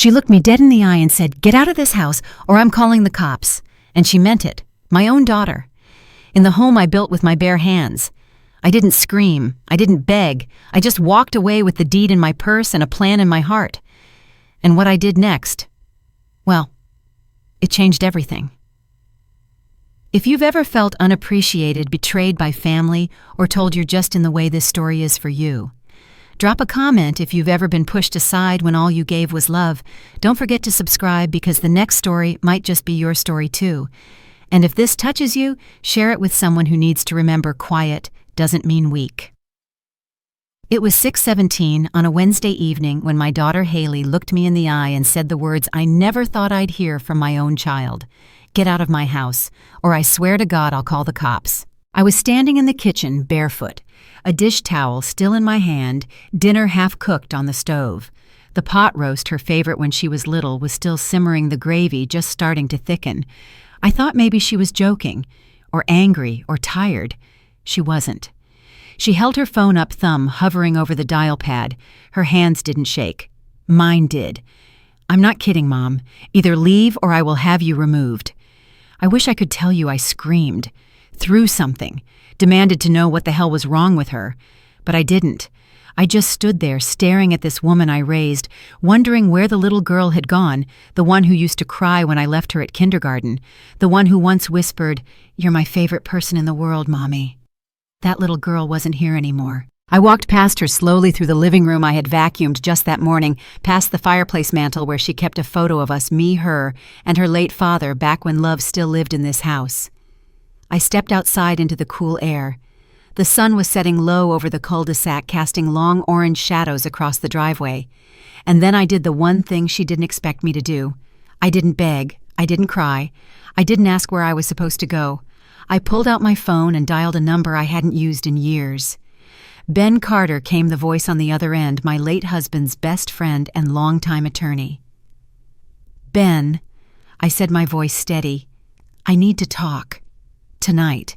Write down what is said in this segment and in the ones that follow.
She looked me dead in the eye and said, "Get out of this house or I'm calling the cops." And she meant it. My own daughter. In the home I built with my bare hands. I didn't scream. I didn't beg. I just walked away with the deed in my purse and a plan in my heart. And what I did next, well, it changed everything. If you've ever felt unappreciated, betrayed by family, or told you're just in the way this story is for you, drop a comment if you've ever been pushed aside when all you gave was love. Don't forget to subscribe because the next story might just be your story too. And if this touches you, share it with someone who needs to remember quiet doesn't mean weak. It was 6:17 on a Wednesday evening when my daughter Haley looked me in the eye and said the words I never thought I'd hear from my own child. "Get out of my house, or I swear to God I'll call the cops." I was standing in the kitchen, barefoot, a dish towel still in my hand, dinner half cooked on the stove. The pot roast, her favorite when she was little, was still simmering, the gravy just starting to thicken. I thought maybe she was joking, or angry, or tired. She wasn't. She held her phone up, thumb hovering over the dial pad. Her hands didn't shake. Mine did. "I'm not kidding, Mom. Either leave or I will have you removed." I wish I could tell you I screamed, threw something, demanded to know what the hell was wrong with her. But I didn't. I just stood there staring at this woman I raised, wondering where the little girl had gone, the one who used to cry when I left her at kindergarten, the one who once whispered, "You're my favorite person in the world, Mommy." That little girl wasn't here anymore. I walked past her slowly through the living room I had vacuumed just that morning, past the fireplace mantel where she kept a photo of us, me, her, and her late father back when love still lived in this house. I stepped outside into the cool air. The sun was setting low over the cul-de-sac, casting long orange shadows across the driveway. And then I did the one thing she didn't expect me to do. I didn't beg. I didn't cry. I didn't ask where I was supposed to go. I pulled out my phone and dialed a number I hadn't used in years. Ben Carter came, the voice on the other end, my late husband's best friend and longtime attorney. "Ben," I said, my voice steady, "I need to talk. Tonight.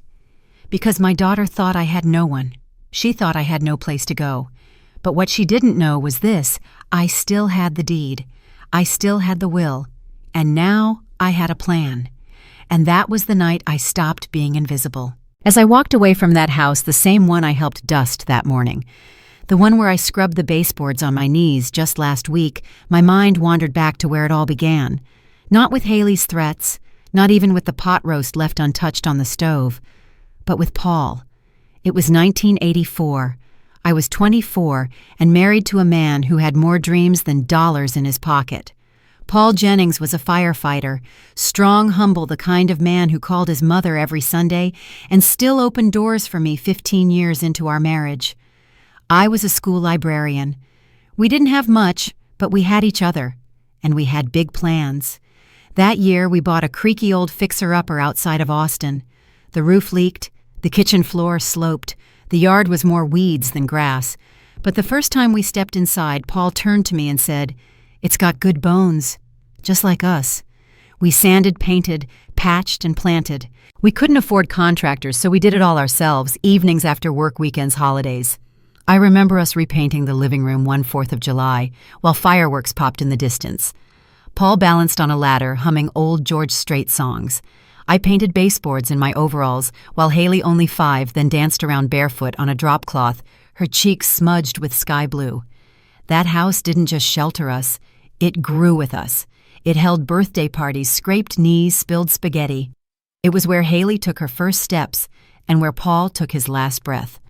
Because my daughter thought I had no one. She thought I had no place to go. But what she didn't know was this: I still had the deed. I still had the will. And now I had a plan. And that was the night I stopped being invisible. As I walked away from that house, the same one I helped dust that morning, the one where I scrubbed the baseboards on my knees just last week, my mind wandered back to where it all began. Not with Haley's threats, not even with the pot roast left untouched on the stove, but with Paul. It was 1984. I was 24 and married to a man who had more dreams than dollars in his pocket. Paul Jennings was a firefighter, strong, humble, the kind of man who called his mother every Sunday and still opened doors for me 15 years into our marriage. I was a school librarian. We didn't have much, but we had each other, and we had big plans. That year, we bought a creaky old fixer-upper outside of Austin. The roof leaked, the kitchen floor sloped, the yard was more weeds than grass. But the first time we stepped inside, Paul turned to me and said, "It's got good bones, just like us." We sanded, painted, patched, and planted. We couldn't afford contractors, so we did it all ourselves, evenings after work, weekends, holidays. I remember us repainting the living room one 4th of July, while fireworks popped in the distance. Paul balanced on a ladder, humming old George Strait songs. I painted baseboards in my overalls, while Haley, only 5, then danced around barefoot on a drop cloth, her cheeks smudged with sky blue. That house didn't just shelter us, it grew with us. It held birthday parties, scraped knees, spilled spaghetti. It was where Haley took her first steps and where Paul took his last breath.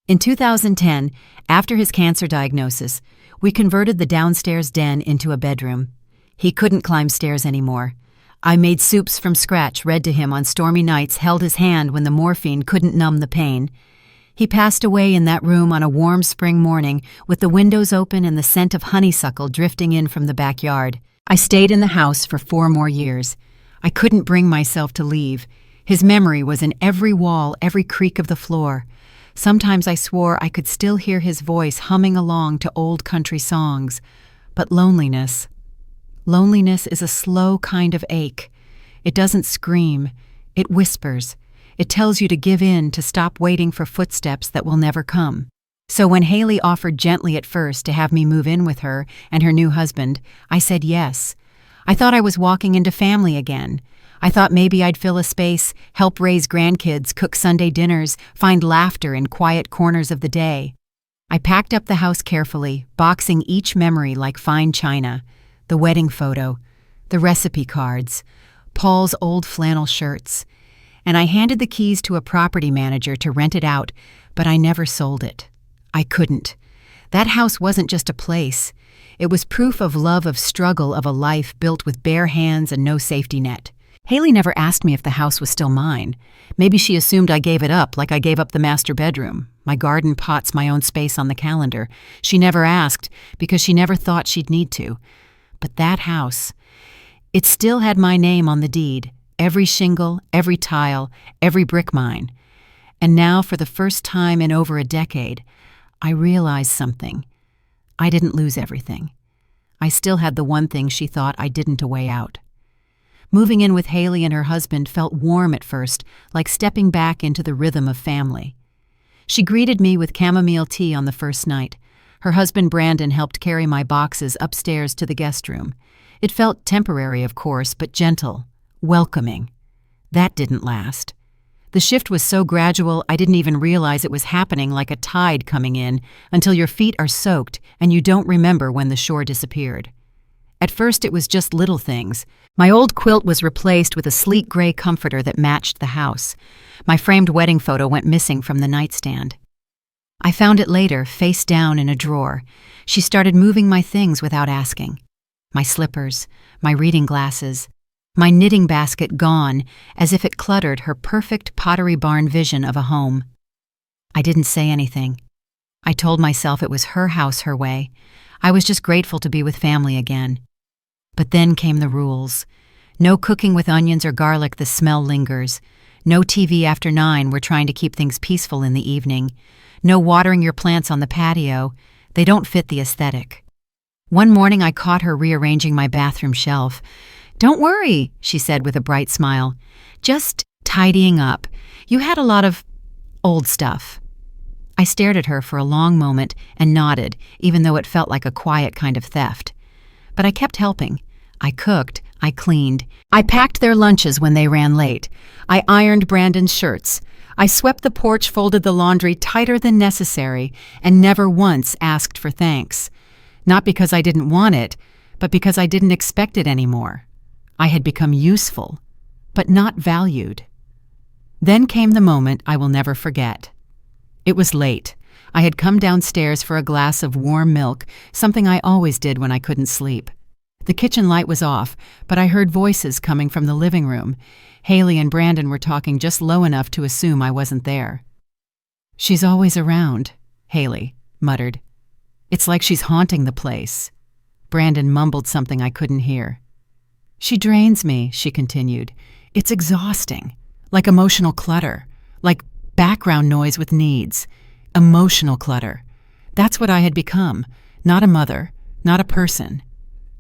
In 2010, after his cancer diagnosis, we converted the downstairs den into a bedroom. He couldn't climb stairs anymore. I made soups from scratch, read to him on stormy nights, held his hand when the morphine couldn't numb the pain. He passed away in that room on a warm spring morning with the windows open and the scent of honeysuckle drifting in from the backyard. I stayed in the house for 4 more years. I couldn't bring myself to leave. His memory was in every wall, every creak of the floor. Sometimes I swore I could still hear his voice humming along to old country songs. But loneliness is a slow kind of ache. It doesn't scream. It whispers. It tells you to give in, to stop waiting for footsteps that will never come. So when Haley offered gently at first to have me move in with her and her new husband, I said yes. I thought I was walking into family again. I thought maybe I'd fill a space, help raise grandkids, cook Sunday dinners, find laughter in quiet corners of the day. I packed up the house carefully, boxing each memory like fine china. The wedding photo, the recipe cards, Paul's old flannel shirts. And I handed the keys to a property manager to rent it out, but I never sold it. I couldn't. That house wasn't just a place. It was proof of love, of struggle, of a life built with bare hands and no safety net. Haley never asked me if the house was still mine. Maybe she assumed I gave it up, like I gave up the master bedroom, my garden pots, my own space on the calendar. She never asked, because she never thought she'd need to. But that house, it still had my name on the deed. Every shingle, every tile, every brick mine. And now, for the first time in over a decade, I realized something. I didn't lose everything. I still had the one thing she thought I didn't a way out. Moving in with Haley and her husband felt warm at first, like stepping back into the rhythm of family. She greeted me with chamomile tea on the first night. Her husband Brandon helped carry my boxes upstairs to the guest room. It felt temporary, of course, but gentle, welcoming. That didn't last. The shift was so gradual I didn't even realize it was happening, like a tide coming in, until your feet are soaked and you don't remember when the shore disappeared. At first it was just little things. My old quilt was replaced with a sleek gray comforter that matched the house. My framed wedding photo went missing from the nightstand. I found it later, face down in a drawer. She started moving my things without asking. My slippers, my reading glasses, my knitting basket gone, as if it cluttered her perfect Pottery Barn vision of a home. I didn't say anything. I told myself it was her house, her way. I was just grateful to be with family again. But then came the rules. No cooking with onions or garlic, the smell lingers. No TV after 9, we're trying to keep things peaceful in the evening. No watering your plants on the patio, they don't fit the aesthetic. One morning I caught her rearranging my bathroom shelf. "Don't worry," she said with a bright smile. "Just tidying up. You had a lot of old stuff." I stared at her for a long moment and nodded, even though it felt like a quiet kind of theft. But I kept helping. I cooked, I cleaned. I packed their lunches when they ran late. I ironed Brandon's shirts. I swept the porch, folded the laundry tighter than necessary, and never once asked for thanks. Not because I didn't want it, but because I didn't expect it anymore. I had become useful, but not valued. Then came the moment I will never forget. It was late. I had come downstairs for a glass of warm milk, something I always did when I couldn't sleep. The kitchen light was off, but I heard voices coming from the living room. Haley and Brandon were talking just low enough to assume I wasn't there. "She's always around," Haley muttered. "It's like she's haunting the place." Brandon mumbled something I couldn't hear. "She drains me," she continued. "It's exhausting, like emotional clutter, like background noise with needs. Emotional clutter. That's what I had become. Not a mother, not a person.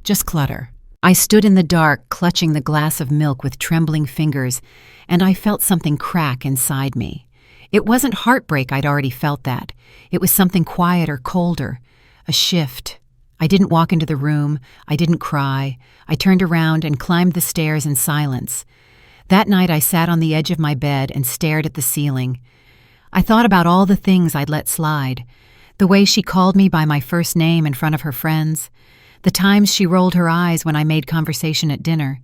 Just clutter." I stood in the dark, clutching the glass of milk with trembling fingers, and I felt something crack inside me. It wasn't heartbreak, I'd already felt that. It was something quieter, colder. A shift. I didn't walk into the room. I didn't cry. I turned around and climbed the stairs in silence. That night I sat on the edge of my bed and stared at the ceiling. I thought about all the things I'd let slide. The way she called me by my first name in front of her friends. The times she rolled her eyes when I made conversation at dinner.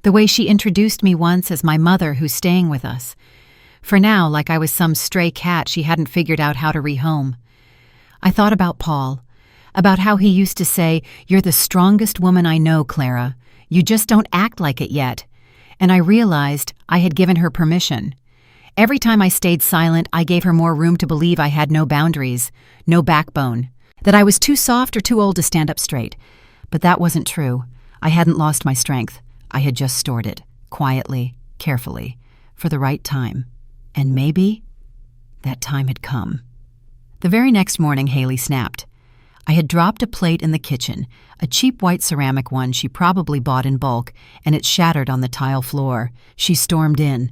The way she introduced me once as my mother who's staying with us. For now, like I was some stray cat she hadn't figured out how to rehome. I thought about Paul. About how he used to say, "You're the strongest woman I know, Clara. You just don't act like it yet." And I realized I had given her permission. Every time I stayed silent, I gave her more room to believe I had no boundaries, no backbone, that I was too soft or too old to stand up straight. But that wasn't true. I hadn't lost my strength. I had just stored it, quietly, carefully, for the right time. And maybe that time had come. The very next morning, Haley snapped. I had dropped a plate in the kitchen, a cheap white ceramic one she probably bought in bulk, and it shattered on the tile floor. She stormed in.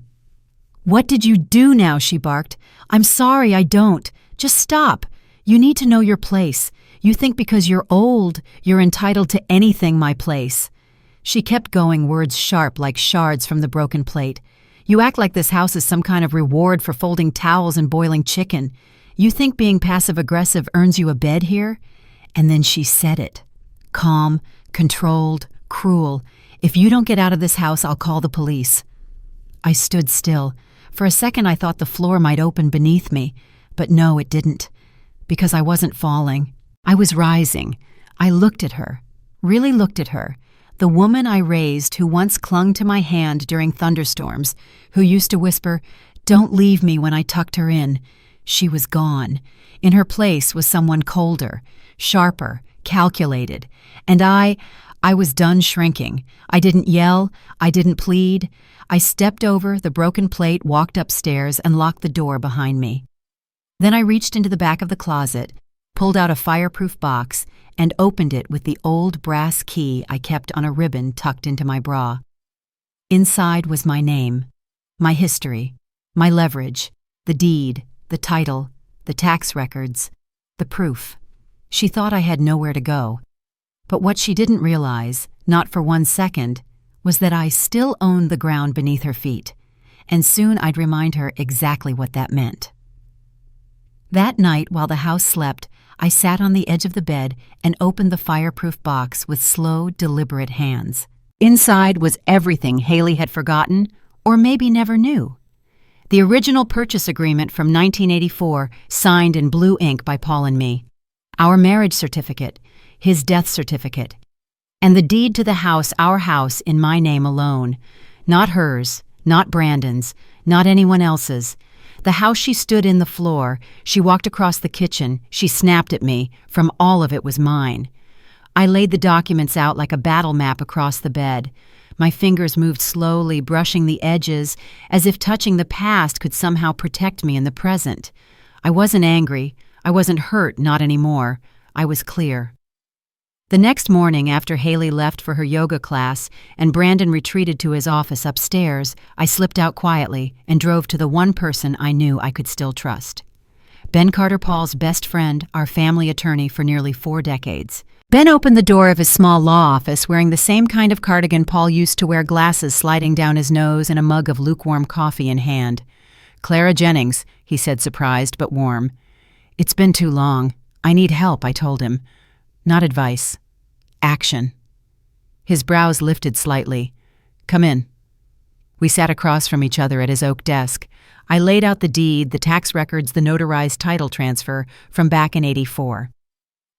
"What did you do now?" she barked. "I'm sorry, I don't. Just stop. You need to know your place. You think because you're old, you're entitled to anything, my place." She kept going, words sharp like shards from the broken plate. "You act like this house is some kind of reward for folding towels and boiling chicken. You think being passive-aggressive earns you a bed here?" And then she said it. Calm, controlled, cruel. "If you don't get out of this house, I'll call the police." I stood still. For a second I thought the floor might open beneath me, but no, it didn't. Because I wasn't falling. I was rising. I looked at her. Really looked at her. The woman I raised who once clung to my hand during thunderstorms, who used to whisper, "Don't leave me," when I tucked her in. She was gone. In her place was someone colder, sharper, calculated. And I was done shrinking. I didn't yell. I didn't plead. I stepped over the broken plate, walked upstairs, and locked the door behind me. Then I reached into the back of the closet, pulled out a fireproof box, and opened it with the old brass key I kept on a ribbon tucked into my bra. Inside was my name, my history, my leverage, the deed, the title, the tax records, the proof. She thought I had nowhere to go. But what she didn't realize, not for 1 second, was that I still owned the ground beneath her feet, and soon I'd remind her exactly what that meant. That night, while the house slept, I sat on the edge of the bed and opened the fireproof box with slow, deliberate hands. Inside was everything Haley had forgotten, or maybe never knew. The original purchase agreement from 1984, signed in blue ink by Paul and me. Our marriage certificate, his death certificate, and the deed to the house, our house, in my name alone. Not hers, not Brandon's, not anyone else's. The house she stood in, the floor, she walked across the kitchen, she snapped at me, from all of it was mine. I laid the documents out like a battle map across the bed. My fingers moved slowly, brushing the edges, as if touching the past could somehow protect me in the present. I wasn't angry. I wasn't hurt, not anymore. I was clear. The next morning, after Haley left for her yoga class and Brandon retreated to his office upstairs, I slipped out quietly and drove to the one person I knew I could still trust. Ben Carter Paul's best friend, our family attorney for nearly 4 decades. Ben opened the door of his small law office wearing the same kind of cardigan Paul used to wear, glasses sliding down his nose and a mug of lukewarm coffee in hand. "Clara Jennings," he said, surprised but warm. "It's been too long. I need help," I told him. "Not advice. Action." His brows lifted slightly. "Come in." We sat across from each other at his oak desk. I laid out the deed, the tax records, the notarized title transfer from back in '84.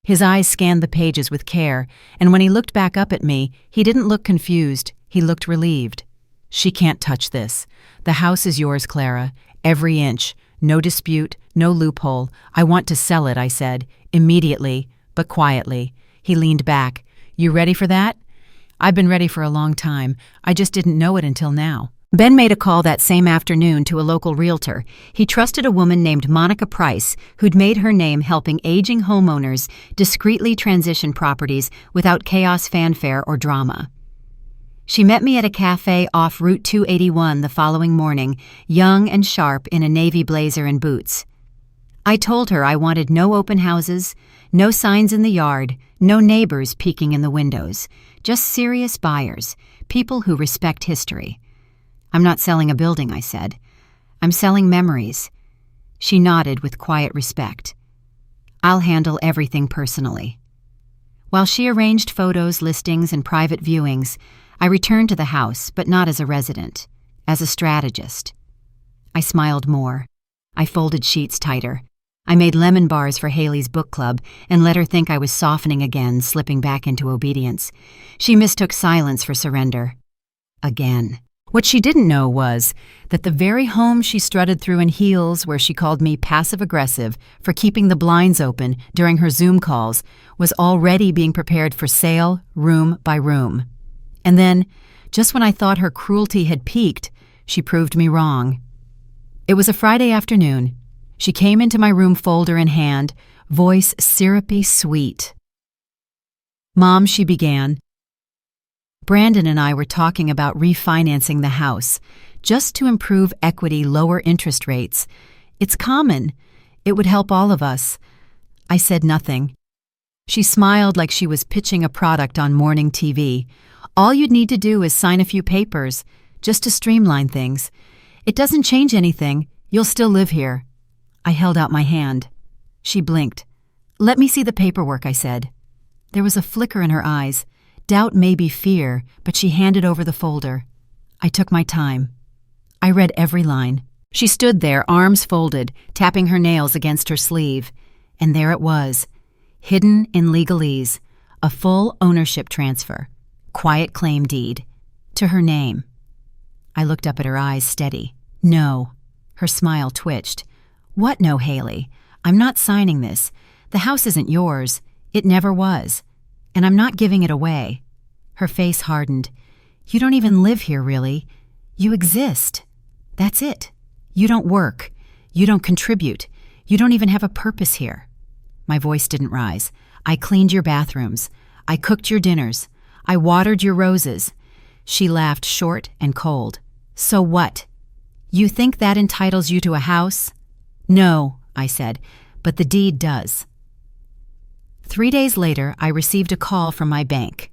His eyes scanned the pages with care, and when he looked back up at me, he didn't look confused. He looked relieved. "She can't touch this. The house is yours, Clara. Every inch. No dispute, no loophole. I want to sell it," I said, immediately, but quietly. He leaned back. "You ready for that?" "I've been ready for a long time. I just didn't know it until now." Ben made a call that same afternoon to a local realtor. He trusted a woman named Monica Price, who'd made her name helping aging homeowners discreetly transition properties without chaos, fanfare, or drama. She met me at a cafe off Route 281 the following morning, young and sharp in a navy blazer and boots. I told her I wanted no open houses, no signs in the yard, no neighbors peeking in the windows, just serious buyers, people who respect history. "I'm not selling a building," I said. "I'm selling memories." She nodded with quiet respect. "I'll handle everything personally." While she arranged photos, listings, and private viewings, I returned to the house, but not as a resident, as a strategist. I smiled more. I folded sheets tighter. I made lemon bars for Haley's book club and let her think I was softening again, slipping back into obedience. She mistook silence for surrender. Again. What she didn't know was that the very home she strutted through in heels, where she called me passive-aggressive for keeping the blinds open during her Zoom calls, was already being prepared for sale, room by room. And then, just when I thought her cruelty had peaked, she proved me wrong. It was a Friday afternoon. She came into my room, folder in hand, voice syrupy sweet. "Mom," she began, "Brandon and I were talking about refinancing the house, just to improve equity, lower interest rates. It's common. It would help all of us. I said nothing. She smiled like she was pitching a product on morning TV. All you'd need to do is sign a few papers, just to streamline things. It doesn't change anything. You'll still live here. I held out my hand. She blinked. Let me see the paperwork, I said. There was a flicker in her eyes. Doubt, maybe fear, but she handed over the folder. I took my time. I read every line. She stood there, arms folded, tapping her nails against her sleeve. And there it was, hidden in legalese, a full ownership transfer, quiet claim deed, to her name. I looked up at her eyes, steady. No. Her smile twitched. What no, Haley? I'm not signing this. The house isn't yours. It never was. And I'm not giving it away. Her face hardened. You don't even live here, really. You exist. That's it. You don't work. You don't contribute. You don't even have a purpose here. My voice didn't rise. I cleaned your bathrooms. I cooked your dinners. I watered your roses. She laughed short and cold. So what? You think that entitles you to a house? No, I said, but the deed does. 3 days later, I received a call from my bank.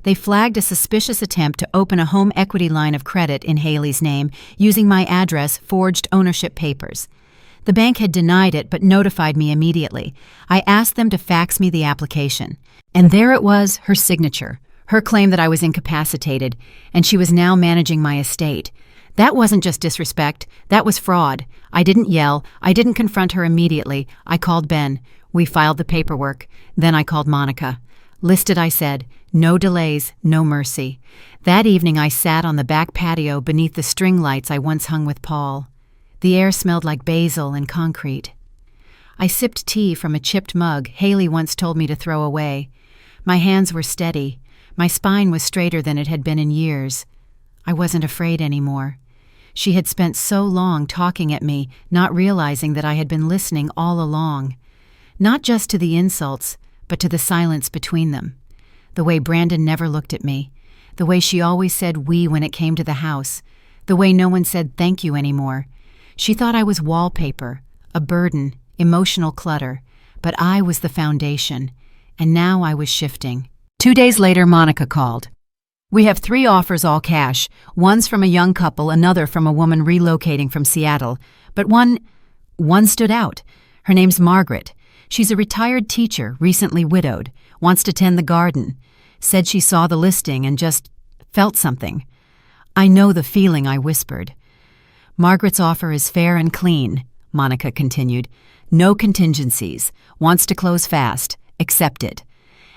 They flagged a suspicious attempt to open a home equity line of credit in Haley's name using my address, forged ownership papers. The bank had denied it but notified me immediately. I asked them to fax me the application. And there it was, her signature, her claim that I was incapacitated, and she was now managing my estate. That wasn't just disrespect, that was fraud. I didn't yell, I didn't confront her immediately. I called Ben. We filed the paperwork. Then I called Monica. Listed, I said. No delays, no mercy. That evening I sat on the back patio beneath the string lights I once hung with Paul. The air smelled like basil and concrete. I sipped tea from a chipped mug Haley once told me to throw away. My hands were steady. My spine was straighter than it had been in years. I wasn't afraid anymore. She had spent so long talking at me, not realizing that I had been listening all along. Not just to the insults, but to the silence between them. The way Brandon never looked at me. The way she always said we when it came to the house. The way no one said thank you anymore. She thought I was wallpaper, a burden, emotional clutter. But I was the foundation. And now I was shifting. 2 days later, Monica called. We have 3 offers, all cash. One's from a young couple, another from a woman relocating from Seattle. But one stood out. Her name's Margaret. She's a retired teacher, recently widowed, wants to tend the garden. Said she saw the listing and just felt something. I know the feeling, I whispered. Margaret's offer is fair and clean, Monica continued. No contingencies. Wants to close fast. Accept it.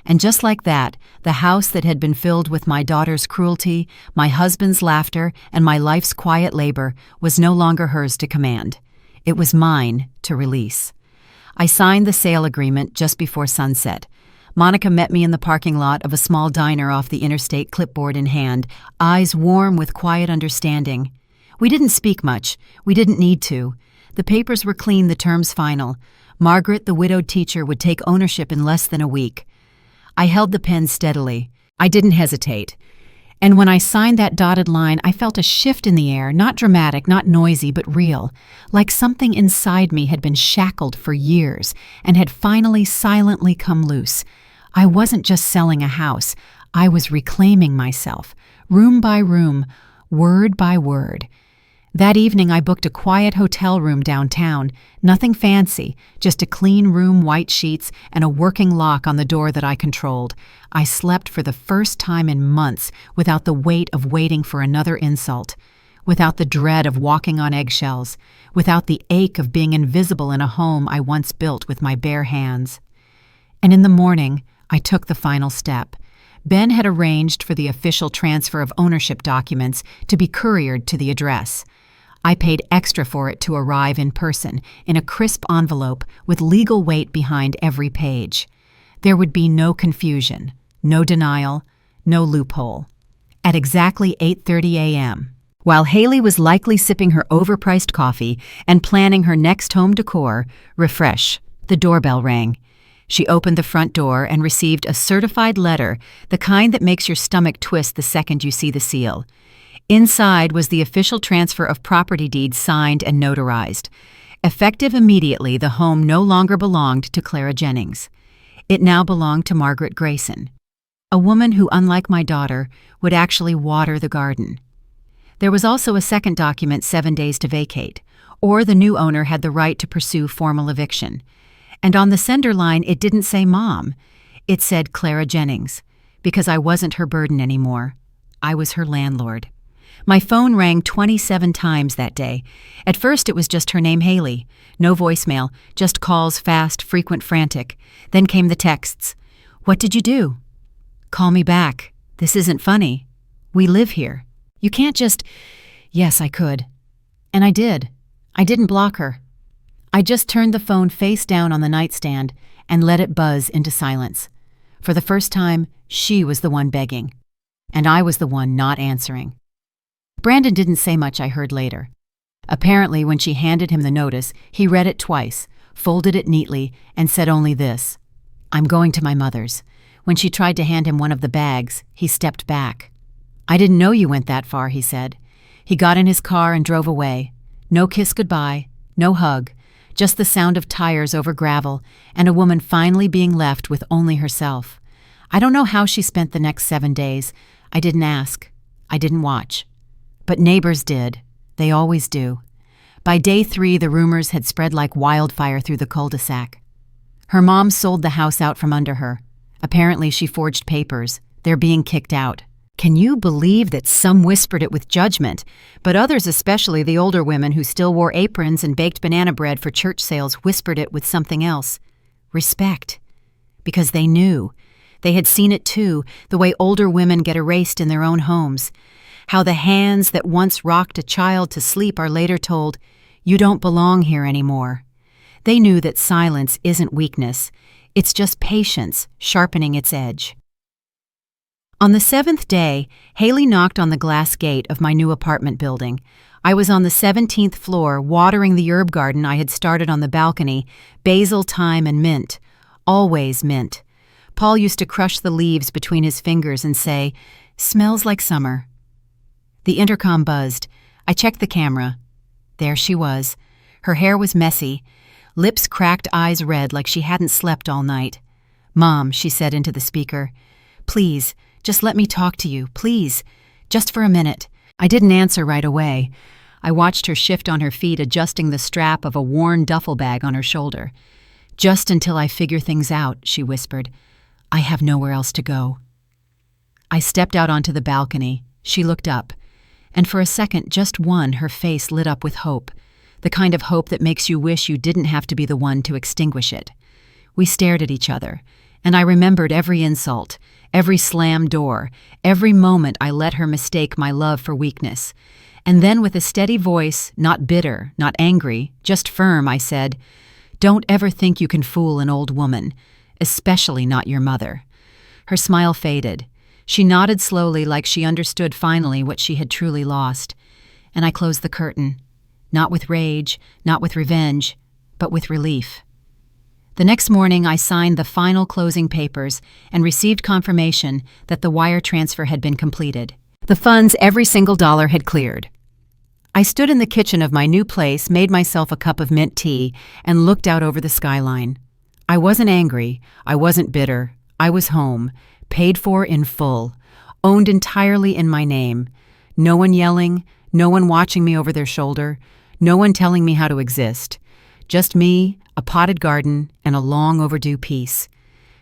And just like that, the house that had been filled with my daughter's cruelty, my husband's laughter, and my life's quiet labor was no longer hers to command. It was mine to release. I signed the sale agreement just before sunset. Monica met me in the parking lot of a small diner off the interstate, clipboard in hand, eyes warm with quiet understanding. We didn't speak much. We didn't need to. The papers were clean, the terms final. Margaret, the widowed teacher, would take ownership in less than a week. I held the pen steadily. I didn't hesitate. And when I signed that dotted line, I felt a shift in the air, not dramatic, not noisy, but real, like something inside me had been shackled for years and had finally silently come loose. I wasn't just selling a house. I was reclaiming myself, room by room, word by word. That evening, I booked a quiet hotel room downtown, nothing fancy, just a clean room, white sheets, and a working lock on the door that I controlled. I slept for the first time in months without the weight of waiting for another insult, without the dread of walking on eggshells, without the ache of being invisible in a home I once built with my bare hands. And in the morning, I took the final step. Ben had arranged for the official transfer of ownership documents to be couriered to the address. I paid extra for it to arrive in person, in a crisp envelope with legal weight behind every page. There would be no confusion, no denial, no loophole. At exactly 8:30 a.m., while Haley was likely sipping her overpriced coffee and planning her next home decor, refresh, the doorbell rang. She opened the front door and received a certified letter, the kind that makes your stomach twist the second you see the seal. Inside was the official transfer of property deeds signed and notarized. Effective immediately, the home no longer belonged to Clara Jennings. It now belonged to Margaret Grayson, a woman who, unlike my daughter, would actually water the garden. There was also a second document, 7 days to vacate, or the new owner had the right to pursue formal eviction. And on the sender line, it didn't say Mom. It said Clara Jennings, because I wasn't her burden anymore. I was her landlord. My phone rang 27 times that day. At first, it was just her name, Haley. No voicemail, just calls, fast, frequent, frantic. Then came the texts. What did you do? Call me back. This isn't funny. We live here. You can't just... Yes, I could. And I did. I didn't block her. I just turned the phone face down on the nightstand and let it buzz into silence. For the first time, she was the one begging, and I was the one not answering. Brandon didn't say much, I heard later. Apparently, when she handed him the notice, he read it twice, folded it neatly, and said only this: I'm going to my mother's. When she tried to hand him one of the bags, he stepped back. I didn't know you went that far, he said. He got in his car and drove away. No kiss goodbye, no hug, just the sound of tires over gravel and a woman finally being left with only herself. I don't know how she spent the next 7 days. I didn't ask. I didn't watch. But neighbors did. They always do. By day 3, the rumors had spread like wildfire through the cul-de-sac. Her mom sold the house out from under her. Apparently, she forged papers. They're being kicked out. Can you believe that some whispered it with judgment, but others, especially the older women who still wore aprons and baked banana bread for church sales, whispered it with something else? Respect. Because they knew. They had seen it too, the way older women get erased in their own homes. How the hands that once rocked a child to sleep are later told, you don't belong here anymore. They knew that silence isn't weakness. It's just patience sharpening its edge. On the 7th day, Haley knocked on the glass gate of my new apartment building. I was on the 17th floor watering the herb garden I had started on the balcony, basil, thyme, and mint. Always mint. Paul used to crush the leaves between his fingers and say, "Smells like summer." The intercom buzzed. I checked the camera. There she was. Her hair was messy, lips cracked, eyes red like she hadn't slept all night. "Mom," she said into the speaker, "please, just let me talk to you, please, just for a minute." I didn't answer right away. I watched her shift on her feet, adjusting the strap of a worn duffel bag on her shoulder. "Just until I figure things out," she whispered. "I have nowhere else to go." I stepped out onto the balcony. She looked up. And for a second, just one, her face lit up with hope, the kind of hope that makes you wish you didn't have to be the one to extinguish it. We stared at each other, and I remembered every insult, every slammed door, every moment I let her mistake my love for weakness. And then with a steady voice, not bitter, not angry, just firm, I said, "Don't ever think you can fool an old woman, especially not your mother." Her smile faded. She nodded slowly like she understood finally what she had truly lost. And I closed the curtain, not with rage, not with revenge, but with relief. The next morning, I signed the final closing papers and received confirmation that the wire transfer had been completed. The funds, every single dollar, had cleared. I stood in the kitchen of my new place, made myself a cup of mint tea, and looked out over the skyline. I wasn't angry. I wasn't bitter. I was home, paid for in full, owned entirely in my name. No one yelling, no one watching me over their shoulder, no one telling me how to exist. Just me, a potted garden, and a long overdue peace.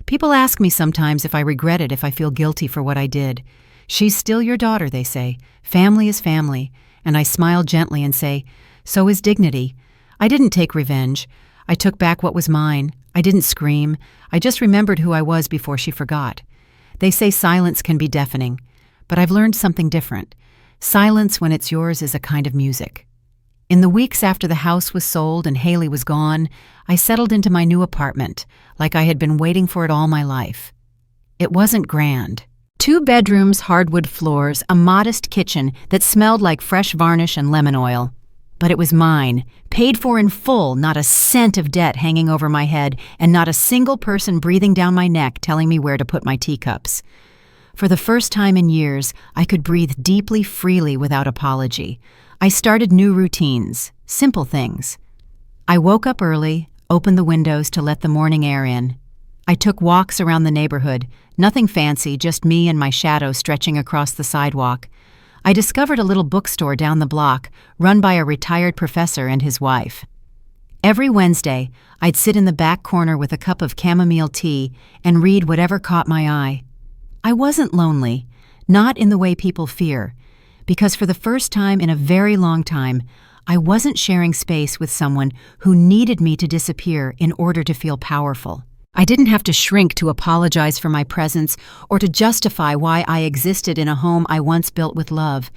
People ask me sometimes if I regret it, if I feel guilty for what I did. "She's still your daughter," they say. "Family is family." And I smile gently and say, "So is dignity." I didn't take revenge. I took back what was mine. I didn't scream. I just remembered who I was before she forgot. They say silence can be deafening, but I've learned something different. Silence, when it's yours, is a kind of music. In the weeks after the house was sold and Haley was gone, I settled into my new apartment, like I had been waiting for it all my life. It wasn't grand. 2 bedrooms, hardwood floors, a modest kitchen that smelled like fresh varnish and lemon oil. But it was mine, paid for in full, not a cent of debt hanging over my head, and not a single person breathing down my neck telling me where to put my teacups. For the first time in years, I could breathe deeply, freely, without apology. I started new routines, simple things. I woke up early, opened the windows to let the morning air in. I took walks around the neighborhood, nothing fancy, just me and my shadow stretching across the sidewalk. I discovered a little bookstore down the block, run by a retired professor and his wife. Every Wednesday, I'd sit in the back corner with a cup of chamomile tea and read whatever caught my eye. I wasn't lonely, not in the way people fear, because for the first time in a very long time, I wasn't sharing space with someone who needed me to disappear in order to feel powerful. I didn't have to shrink to apologize for my presence or to justify why I existed in a home I once built with love.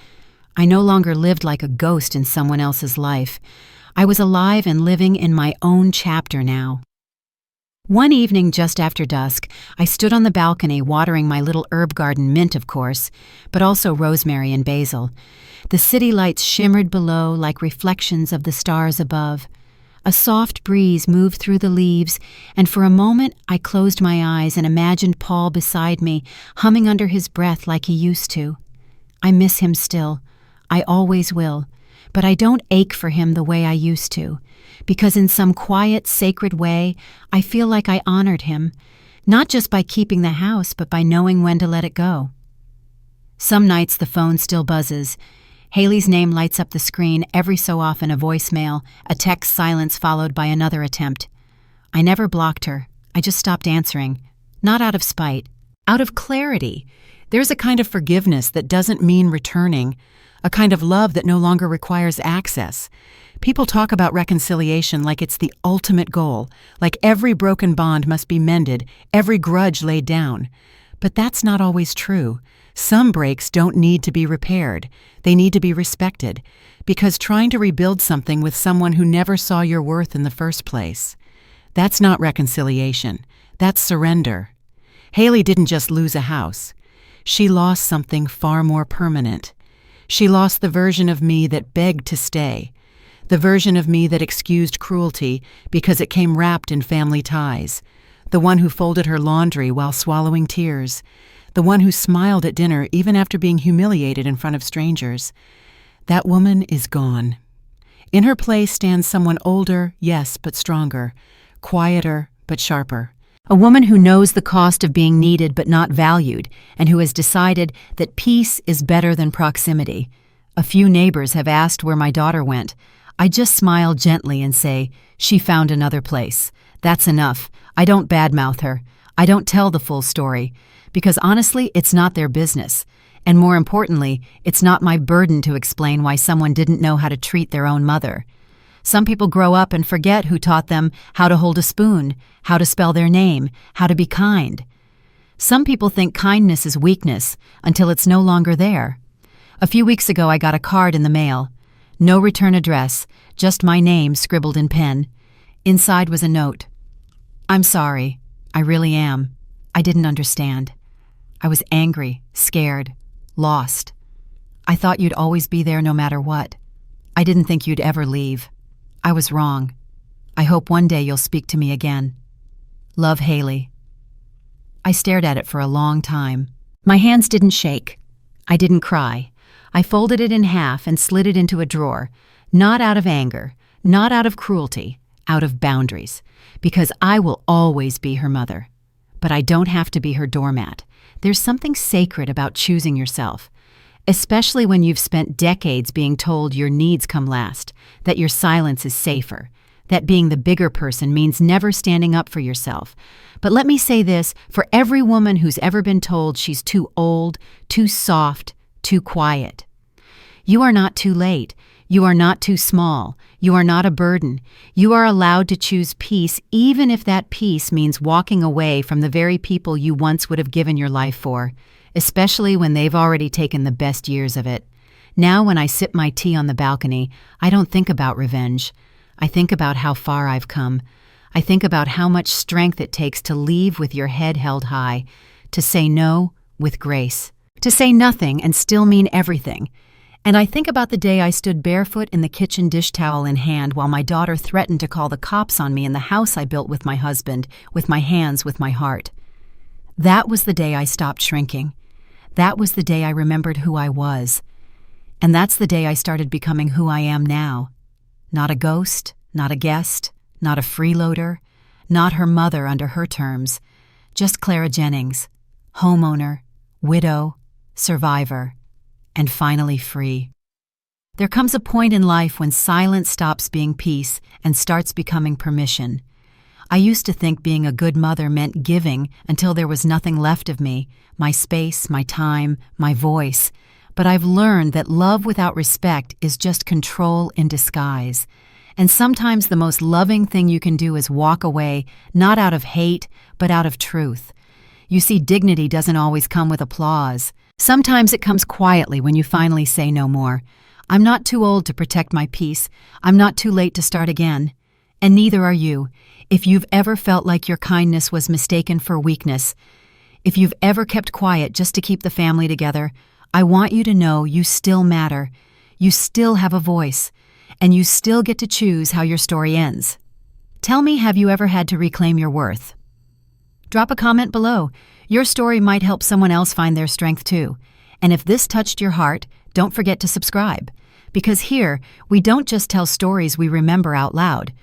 I no longer lived like a ghost in someone else's life. I was alive and living in my own chapter now. One evening just after dusk, I stood on the balcony watering my little herb garden, mint of course, but also rosemary and basil. The city lights shimmered below like reflections of the stars above. A soft breeze moved through the leaves, and for a moment I closed my eyes and imagined Paul beside me, humming under his breath like he used to. I miss him still. I always will. But I don't ache for him the way I used to, because in some quiet, sacred way, I feel like I honored him, not just by keeping the house, but by knowing when to let it go. Some nights the phone still buzzes. Haley's name lights up the screen, every so often a voicemail, a text silence followed by another attempt. I never blocked her. I just stopped answering. Not out of spite. Out of clarity. There's a kind of forgiveness that doesn't mean returning, a kind of love that no longer requires access. People talk about reconciliation like it's the ultimate goal, like every broken bond must be mended, every grudge laid down. But that's not always true. Some breaks don't need to be repaired. They need to be respected, because trying to rebuild something with someone who never saw your worth in the first place, that's not reconciliation. That's surrender. Haley didn't just lose a house. She lost something far more permanent. She lost the version of me that begged to stay, the version of me that excused cruelty because it came wrapped in family ties, the one who folded her laundry while swallowing tears, the one who smiled at dinner even after being humiliated in front of strangers. That woman is gone. In her place stands someone older, yes, but stronger, quieter, but sharper. A woman who knows the cost of being needed but not valued, and who has decided that peace is better than proximity. A few neighbors have asked where my daughter went. I just smile gently and say, she found another place. That's enough. I don't badmouth her. I don't tell the full story, because honestly, it's not their business. And more importantly, it's not my burden to explain why someone didn't know how to treat their own mother. Some people grow up and forget who taught them how to hold a spoon, how to spell their name, how to be kind. Some people think kindness is weakness until it's no longer there. A few weeks ago, I got a card in the mail. No return address, just my name scribbled in pen. Inside was a note. I'm sorry. I really am. I didn't understand. I was angry, scared, lost. I thought you'd always be there no matter what. I didn't think you'd ever leave. I was wrong. I hope one day you'll speak to me again. Love, Haley. I stared at it for a long time. My hands didn't shake. I didn't cry. I folded it in half and slid it into a drawer, not out of anger, not out of cruelty, out of boundaries, because I will always be her mother. But I don't have to be her doormat. There's something sacred about choosing yourself, especially when you've spent decades being told your needs come last, that your silence is safer, that being the bigger person means never standing up for yourself. But let me say this, for every woman who's ever been told she's too old, too soft, too quiet. You are not too late. You are not too small. You are not a burden. You are allowed to choose peace, even if that peace means walking away from the very people you once would have given your life for, especially when they've already taken the best years of it. Now when I sip my tea on the balcony, I don't think about revenge. I think about how far I've come. I think about how much strength it takes to leave with your head held high, to say no with grace, to say nothing and still mean everything. And I think about the day I stood barefoot in the kitchen, dish towel in hand, while my daughter threatened to call the cops on me in the house I built with my husband, with my hands, with my heart. That was the day I stopped shrinking. That was the day I remembered who I was. And that's the day I started becoming who I am now. Not a ghost, not a guest, not a freeloader, not her mother under her terms, just Clara Jennings, homeowner, widow, survivor, and finally free. There comes a point in life when silence stops being peace and starts becoming permission. I used to think being a good mother meant giving until there was nothing left of me, my space, my time, my voice. But I've learned that love without respect is just control in disguise. And sometimes the most loving thing you can do is walk away, not out of hate, but out of truth. You see, dignity doesn't always come with applause. Sometimes it comes quietly when you finally say no more. I'm not too old to protect my peace. I'm not too late to start again. And neither are you. If you've ever felt like your kindness was mistaken for weakness, if you've ever kept quiet just to keep the family together, I want you to know you still matter. You still have a voice. And you still get to choose how your story ends. Tell me, have you ever had to reclaim your worth? Drop a comment below. Your story might help someone else find their strength too. And if this touched your heart, don't forget to subscribe. Because here, we don't just tell stories we remember out loud.